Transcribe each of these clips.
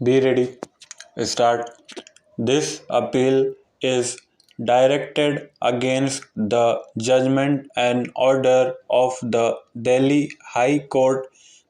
Be ready. Start. This appeal is directed against the judgment and order of the Delhi High Court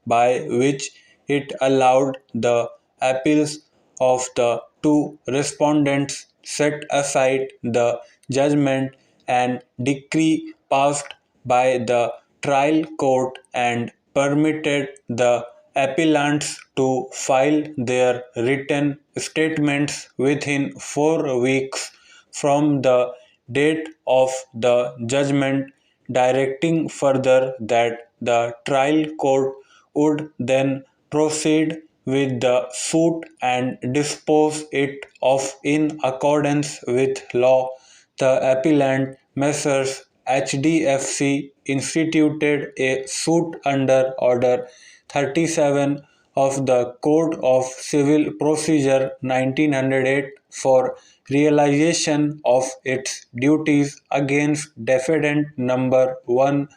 by which it allowed the appeals of the two respondents, set aside the judgment and decree passed by the trial court, and permitted the appellants to file their written statements within 4 weeks from the date of the judgment, directing further that the trial court would then proceed with the suit and dispose it of in accordance with law. The appellant Messrs. HDFC instituted a suit under Order 37 of the Code of Civil Procedure 1908 for realization of its duties against defendant number 1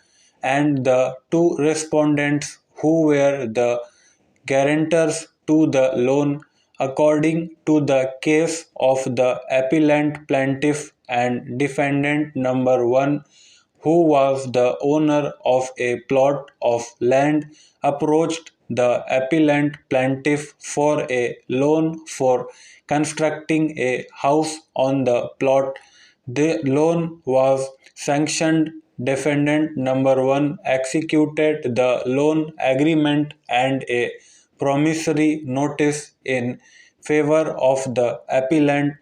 and the two respondents who were the guarantors to the loan, according to the case of the appellant plaintiff and defendant number 1, who was the owner of a plot of land, approached the appellant plaintiff for a loan for constructing a house on the plot. The loan was sanctioned. Defendant number 1 executed the loan agreement and a promissory notice in favor of the appellant.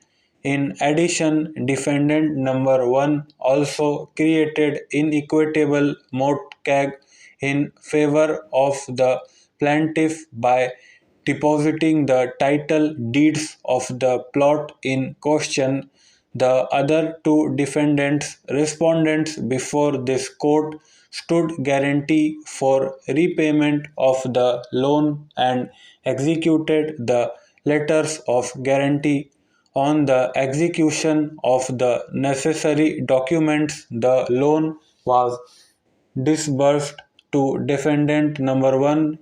In addition, defendant number 1 also created inequitable mortgage in favor of the plaintiff by depositing the title deeds of the plot in question. The other two defendants, respondents before this court, stood guarantee for repayment of the loan and executed the letters of guarantee. On the execution of the necessary documents, the loan was disbursed to defendant number 1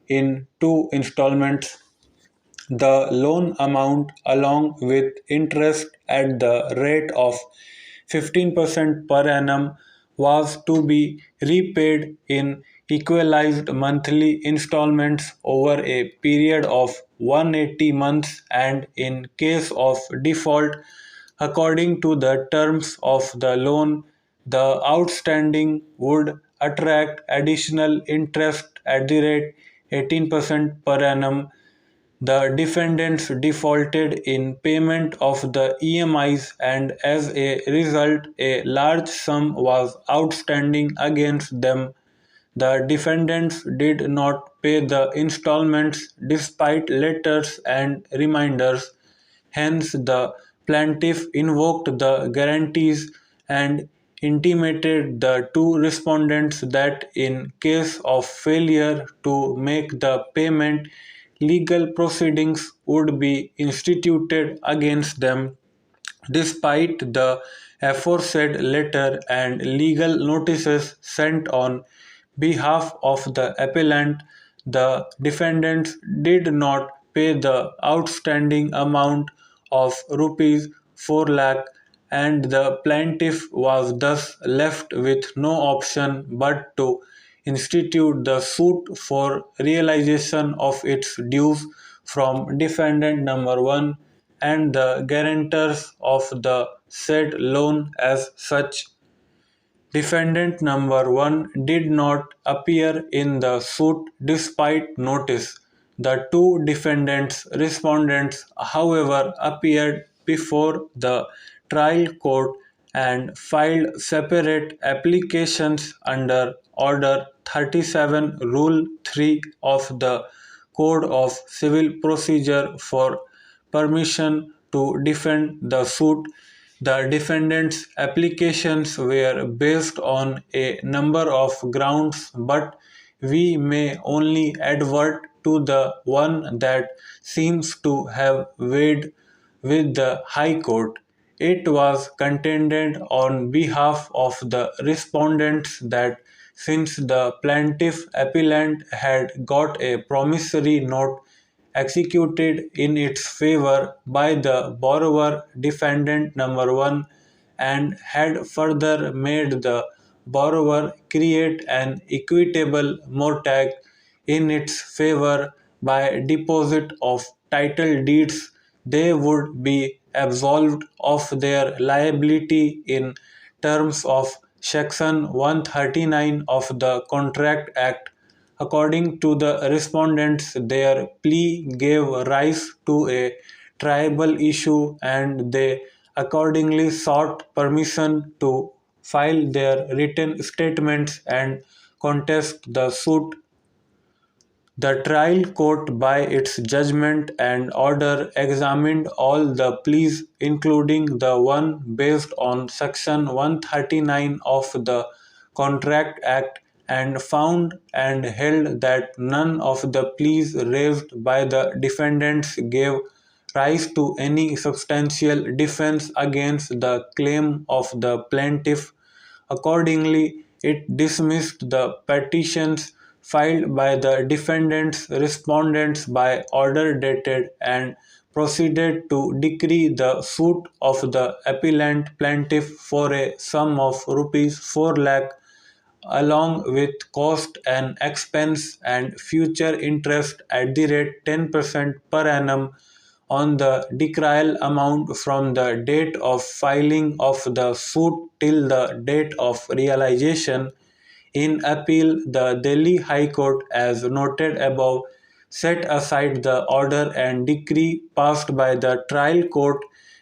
in two installments. The loan amount, along with interest at the rate of 15% per annum, was to be repaid in equalized monthly installments over a period of 180 months, and in case of default, according to the terms of the loan, the outstanding would attract additional interest at the rate 18% per annum. The defendants defaulted in payment of the EMIs, and as a result a large sum was outstanding against them. The defendants did not pay the installments despite letters and reminders. Hence, the plaintiff invoked the guarantees and intimated the two respondents that in case of failure to make the payment, legal proceedings would be instituted against them. Despite the aforesaid letter and legal notices sent on behalf of the appellant, the defendants did not pay the outstanding amount of rupees 4 lakh, and the plaintiff was thus left with no option but to institute the suit for realization of its dues from defendant number 1 and the guarantors of the said loan. As such, defendant number 1 did not appear in the suit despite notice. The two defendants respondents, however, appeared before the trial court and filed separate applications under Order 37 Rule 3 of the Code of Civil Procedure for permission to defend the suit. The defendants' applications were based on a number of grounds, but we may only advert to the one that seems to have weighed with the High Court. It was contended on behalf of the respondents that since the plaintiff appellant had got a promissory note executed in its favor by the borrower defendant number 1 and had further made the borrower create an equitable mortgage in its favor by deposit of title deeds, they would be absolved of their liability in terms of Section 139 of the Contract Act. According to the respondents, their plea gave rise to a tribal issue and they accordingly sought permission to file their written statements and contest the suit. The trial court, by its judgment and order, examined all the pleas, including the one based on Section 139 of the Contract Act, and found and held that none of the pleas raised by the defendants gave rise to any substantial defense against the claim of the plaintiff. Accordingly, it dismissed the petitions filed by the defendants respondents by order dated and proceeded to decree the suit of the appellant plaintiff for a sum of rupees 4 lakh along with cost and expense and future interest at the rate 10% per annum on the decreal amount from the date of filing of the suit till the date of realization. In appeal, the Delhi High Court, as noted above, set aside the order and decree passed by the trial court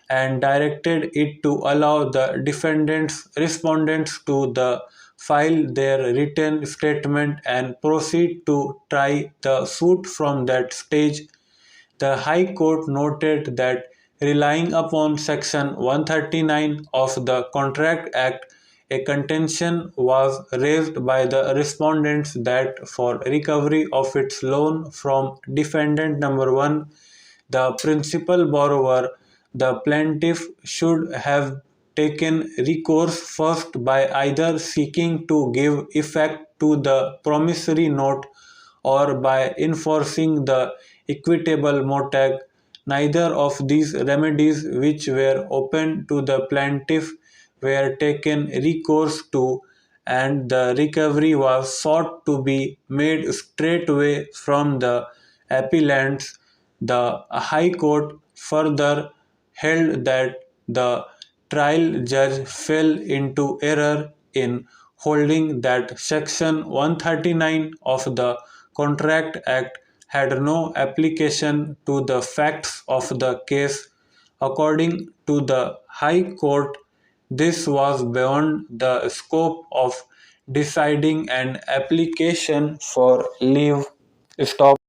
and directed it to allow the defendants respondents to file their written statement and proceed to try the suit from that stage. The High Court noted that relying upon Section 139 of the Contract Act, a contention was raised by the respondents that for recovery of its loan from defendant number 1, the principal borrower, the plaintiff, should have taken recourse first by either seeking to give effect to the promissory note or by enforcing the equitable mortgage. Neither of these remedies, which were open to the plaintiff, were taken recourse to, and the recovery was sought to be made straightway from the appellants. The High Court further held that the trial judge fell into error in holding that Section 139 of the Contract Act had no application to the facts of the case. According to the High Court, this was beyond the scope of deciding an application for leave. Stop.